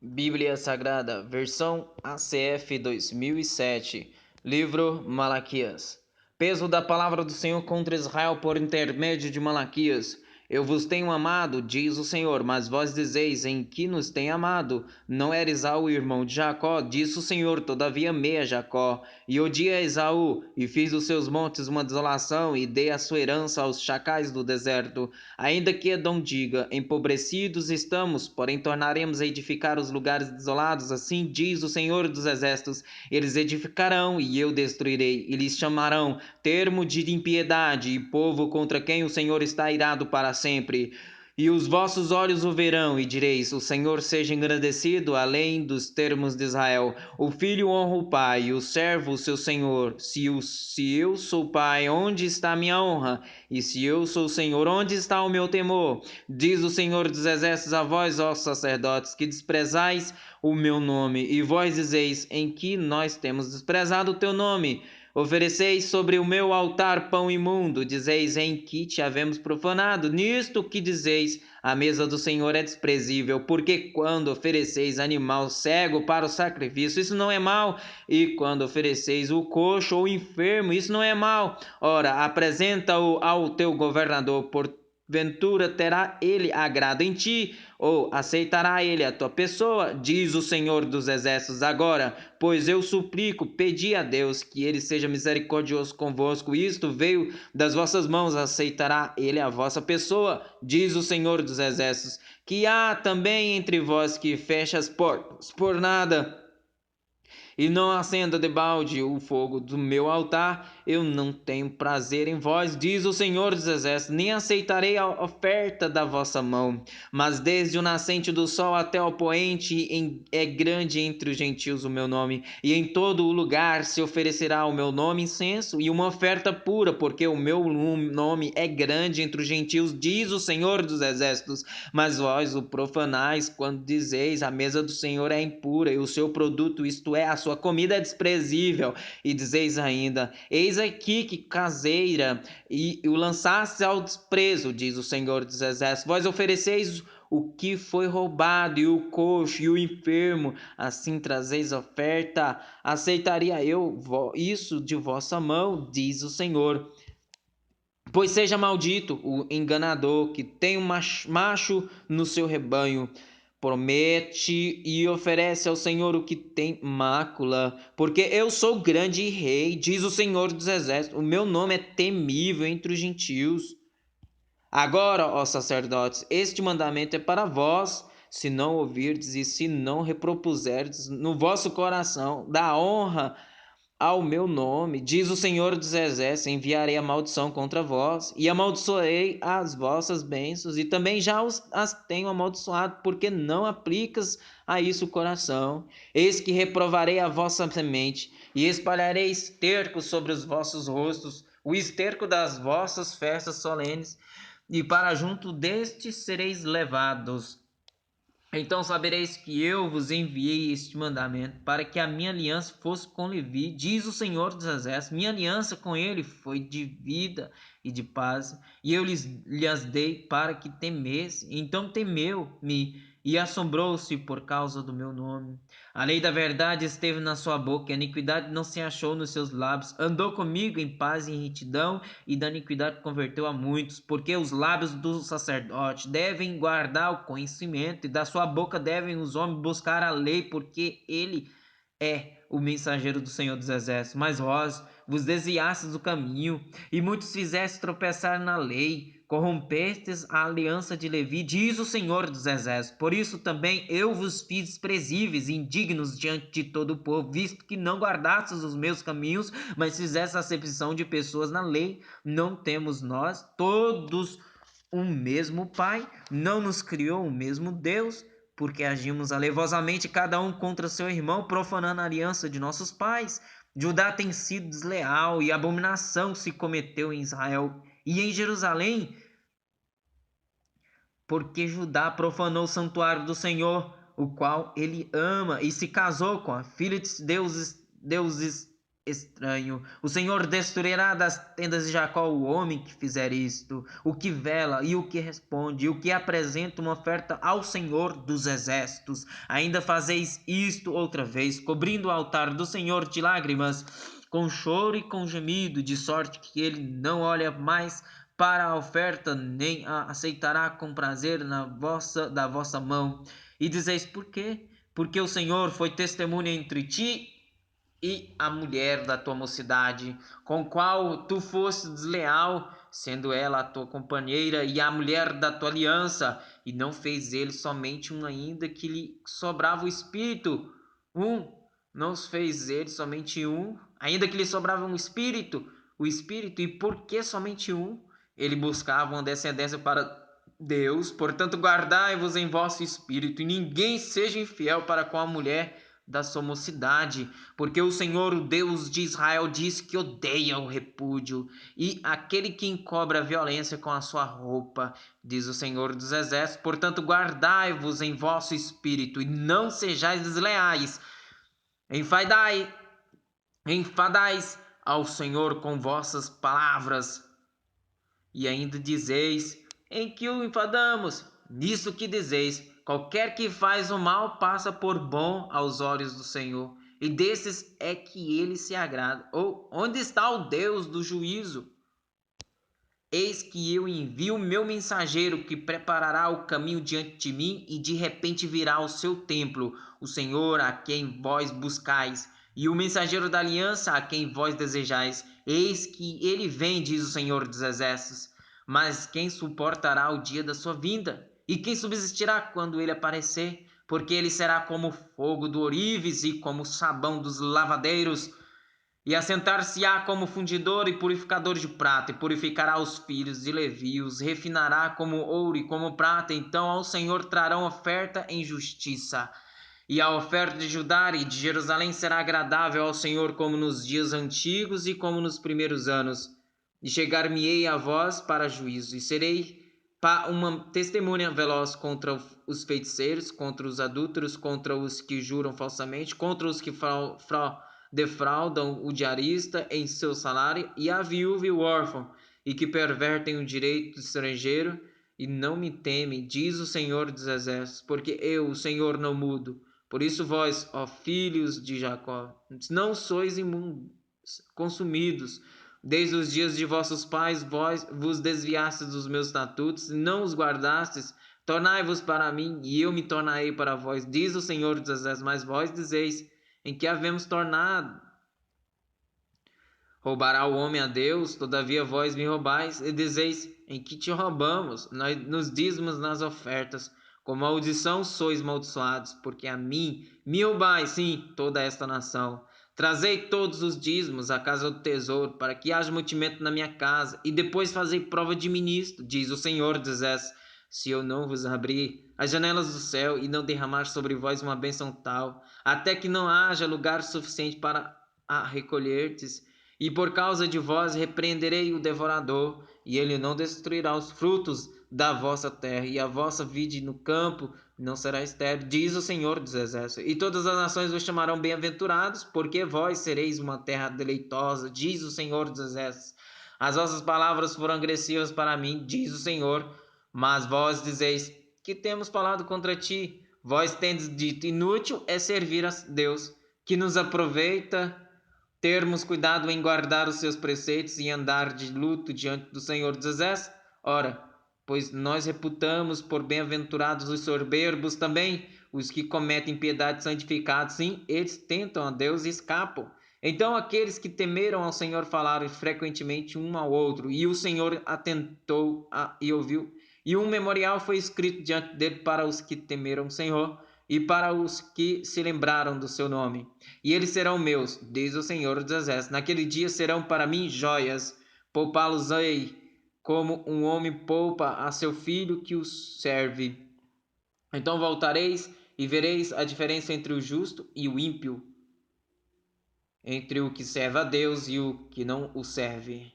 Bíblia Sagrada, versão ACF 2007, livro Malaquias. Peso da palavra do Senhor contra Israel por intermédio de Malaquias. Eu vos tenho amado, diz o Senhor, mas vós dizeis, em que nos tem amado? Não era Esaú, irmão de Jacó? Disse o Senhor, todavia amei a Jacó, e odiei a Esaú, e fiz dos seus montes uma desolação, e dei a sua herança aos chacais do deserto. Ainda que Edom diga, empobrecidos estamos, porém tornaremos a edificar os lugares desolados, assim diz o Senhor dos Exércitos. Eles edificarão, e eu destruirei, e lhes chamarão termo de impiedade, e povo contra quem o Senhor está irado para sempre. E os vossos olhos o verão, e direis: o Senhor seja engrandecido, além dos termos de Israel. O filho honra o pai, e o servo o seu senhor. Se eu sou pai, onde está a minha honra? E se eu sou o Senhor, onde está o meu temor? Diz o Senhor dos Exércitos a vós, ó sacerdotes, que desprezais o meu nome. E vós dizeis: em que nós temos desprezado o teu nome? Ofereceis sobre o meu altar pão imundo, dizeis: em que te havemos profanado? Nisto que dizeis: a mesa do Senhor é desprezível, porque quando ofereceis animal cego para o sacrifício, isso não é mal, e quando ofereceis o coxo ou enfermo, isso não é mal. Ora, apresenta-o ao teu governador, porventura terá ele agrado em ti, ou aceitará ele a tua pessoa, diz o Senhor dos Exércitos agora. Pois eu suplico, pedi a Deus que ele seja misericordioso convosco, isto veio das vossas mãos, aceitará ele a vossa pessoa, diz o Senhor dos Exércitos. Que há também entre vós que fecha as portas por nada, e não acenda debalde o fogo do meu altar, eu não tenho prazer em vós, diz o Senhor dos Exércitos, nem aceitarei a oferta da vossa mão. Mas desde o nascente do sol até o poente é grande entre os gentios o meu nome, e em todo o lugar se oferecerá o meu nome incenso e uma oferta pura, porque o meu nome é grande entre os gentios, diz o Senhor dos Exércitos. Mas vós o profanais quando dizeis: a mesa do Senhor é impura, e o seu produto, isto é, a sua comida é desprezível, e dizeis ainda: eis aqui que caseira, e o lançaste ao desprezo, diz o Senhor dos Exércitos. Vós ofereceis o que foi roubado, e o coxo, e o enfermo, assim trazeis oferta, aceitaria eu isso de vossa mão, diz o Senhor. Pois seja maldito o enganador que tem um macho no seu rebanho, promete e oferece ao Senhor o que tem mácula, porque eu sou grande rei, diz o Senhor dos Exércitos, o meu nome é temível entre os gentios. Agora, ó sacerdotes, este mandamento é para vós, se não ouvirdes e se não repropuserdes no vosso coração da honra ao meu nome, diz o Senhor dos Exércitos, enviarei a maldição contra vós, e amaldiçoarei as vossas bênçãos, e também já as tenho amaldiçoado, porque não aplicas a isso o coração. Eis que reprovarei a vossa semente, e espalharei esterco sobre os vossos rostos, o esterco das vossas festas solenes, e para junto destes sereis levados. Então sabereis que eu vos enviei este mandamento, para que a minha aliança fosse com Levi, diz o Senhor dos Exércitos. Minha aliança com ele foi de vida e de paz, e eu lhes dei para que temesse. Então temeu-me e assombrou-se por causa do meu nome. A lei da verdade esteve na sua boca, e a iniquidade não se achou nos seus lábios. Andou comigo em paz e em retidão, e da iniquidade converteu a muitos, porque os lábios do sacerdote devem guardar o conhecimento, e da sua boca devem os homens buscar a lei, porque ele é o mensageiro do Senhor dos Exércitos. Mas vós vos desviastes do caminho, e muitos fizestes tropeçar na lei, corrompestes a aliança de Levi, diz o Senhor dos Exércitos. Por isso também eu vos fiz desprezíveis e indignos diante de todo o povo, visto que não guardastes os meus caminhos, mas fizeste acepção de pessoas na lei. Não temos nós todos um mesmo Pai? Não nos criou o mesmo Deus? Porque agimos alevosamente cada um contra seu irmão, profanando a aliança de nossos pais. Judá tem sido desleal, e abominação se cometeu em Israel e em Jerusalém, porque Judá profanou o santuário do Senhor, o qual ele ama, e se casou com a filha de deuses estranho. O Senhor destruirá das tendas de Jacó o homem que fizer isto, o que vela e o que responde, e o que apresenta uma oferta ao Senhor dos exércitos. Ainda fazeis isto outra vez, cobrindo o altar do Senhor de lágrimas, com choro e com gemido, de sorte que ele não olha mais para a oferta, nem a aceitará com prazer da vossa mão. E dizeis por quê? Porque o Senhor foi testemunha entre ti e a mulher da tua mocidade, com qual tu foste desleal, sendo ela a tua companheira e a mulher da tua aliança, e não fez ele somente um ainda que lhe sobrava o espírito, não fez ele somente um, ainda que lhe sobrava o espírito, e por que somente um? Ele buscava uma descendência para Deus, portanto guardai-vos em vosso espírito, e ninguém seja infiel para com a mulher da sua mocidade, porque o Senhor, o Deus de Israel, diz que odeia o repúdio e aquele que encobre a violência com a sua roupa, diz o Senhor dos exércitos. Portanto, guardai-vos em vosso espírito e não sejais desleais. Enfadais ao Senhor com vossas palavras. E ainda dizeis: em que o enfadamos? Nisso que dizeis: qualquer que faz o mal passa por bom aos olhos do Senhor, e desses é que ele se agrada. Ou onde está o Deus do juízo? Eis que eu envio o meu mensageiro, que preparará o caminho diante de mim, e de repente virá ao seu templo o Senhor a quem vós buscais, e o mensageiro da aliança a quem vós desejais. Eis que ele vem, diz o Senhor dos exércitos. Mas quem suportará o dia da sua vinda? E quem subsistirá quando ele aparecer? Porque ele será como o fogo do ourives e como o sabão dos lavadeiros. E assentar-se-á como fundidor e purificador de prata, e purificará os filhos de Levi, os refinará como ouro e como prata. Então ao Senhor trarão oferta em justiça. E a oferta de Judá e de Jerusalém será agradável ao Senhor, como nos dias antigos e como nos primeiros anos. E chegar-me-ei a vós para juízo, e serei uma testemunha veloz contra os feiticeiros, contra os adúlteros, contra os que juram falsamente, contra os que defraudam o diarista em seu salário, e a viúva e o órfão, e que pervertem o direito do estrangeiro, e não me temem, diz o Senhor dos exércitos, porque eu, o Senhor, não mudo. Por isso vós, ó filhos de Jacó, não sois consumidos. Desde os dias de vossos pais, vós vos desviastes dos meus estatutos, e não os guardastes. Tornai-vos para mim, e eu me tornarei para vós, diz o Senhor dos exércitos. Mas vós dizeis: em que havemos tornado? Roubará o homem a Deus? Todavia vós me roubais, e dizeis: em que te roubamos? Nos dízimos, nas ofertas. Com maldição sois maldiçoados, porque a mim me roubais, sim, toda esta nação. Trazei todos os dízimos à casa do tesouro, para que haja mantimento na minha casa, e depois fazei prova de ministro, diz o Senhor dos exércitos. Se eu não vos abrir as janelas do céu e não derramar sobre vós uma bênção tal, até que não haja lugar suficiente para a recolherdes, e por causa de vós repreenderei o devorador, e ele não destruirá os frutos da vossa terra, e a vossa vide no campo não será estéril, diz o Senhor dos exércitos. E todas as nações vos chamarão bem-aventurados, porque vós sereis uma terra deleitosa, diz o Senhor dos exércitos. As vossas palavras foram agressivas para mim, diz o Senhor. Mas vós dizeis: que temos falado contra ti? Vós tendes dito: inútil é servir a Deus, que nos aproveita termos cuidado em guardar os seus preceitos e andar de luto diante do Senhor dos exércitos? Ora, pois nós reputamos por bem-aventurados os soberbos também, os que cometem piedade santificados, sim, eles tentam a Deus e escapam. Então aqueles que temeram ao Senhor falaram frequentemente um ao outro, e o Senhor atentou e ouviu. E um memorial foi escrito diante dele para os que temeram o Senhor e para os que se lembraram do seu nome. E eles serão meus, diz o Senhor dos exércitos. Naquele dia serão para mim joias, poupá-los-ei, como um homem poupa a seu filho que o serve. Então voltareis e vereis a diferença entre o justo e o ímpio, entre o que serve a Deus e o que não o serve.